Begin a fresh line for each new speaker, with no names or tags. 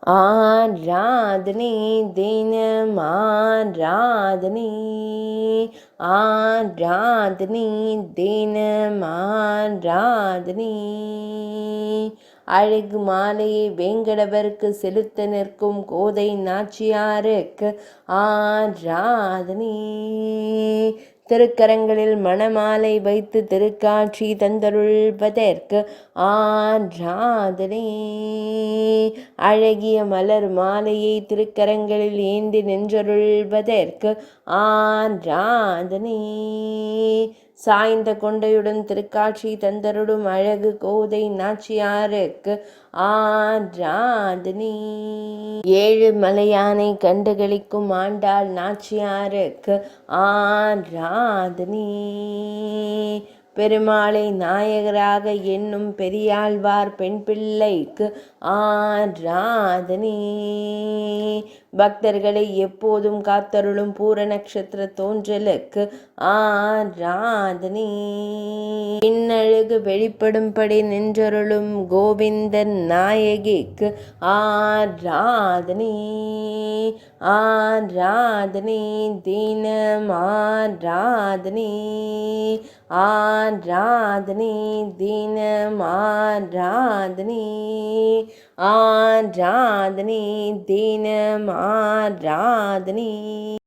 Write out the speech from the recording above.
ஆராதனை தினம் ஆராதனை ஆராதனை தினம் ஆராதனை அழகு மாலையை வேங்கடவருக்கு செலுத்த நிற்கும் கோதை நாச்சியாருக்கு ஆராதனை திருக்கரங்களில் மணமாலை வைத்து திருக்காட்சி தந்தருள்வதற்கு ஆராதனை அழகிய மலர் மாலையை திருக்கரங்களில் ஏந்தி நின்றருள்வதற்கு ஆராதனை சாய்ந்த கொண்டையுடன் திருக்காட்சி தந்தருடும் அழகு கோதை நாச்சியாருக்கு ஆராதனை ஏழு மலையானை கண்டுகளிக்கும் ஆண்டாள் நாச்சியாருக்கு ஆராதனை பெருமாளை நாயகராக என்னும் பெரியாழ்வார் பெண் பிள்ளைக்கு ஆராதனை பக்தர்களை எப்போதும் காத்தருளும் பூர நட்சத்திர தோன்றலுக்கு ஆராதனை பின்னழகு வெளிப்படும்படி நின்றருளும் கோவிந்தன் நாயகிக்கு ஆராதனை ஆராதனை தினம் ஆராதனை ஆராதனை தினம் ஆராதனை ஆராதனை தினம் ஆராதனை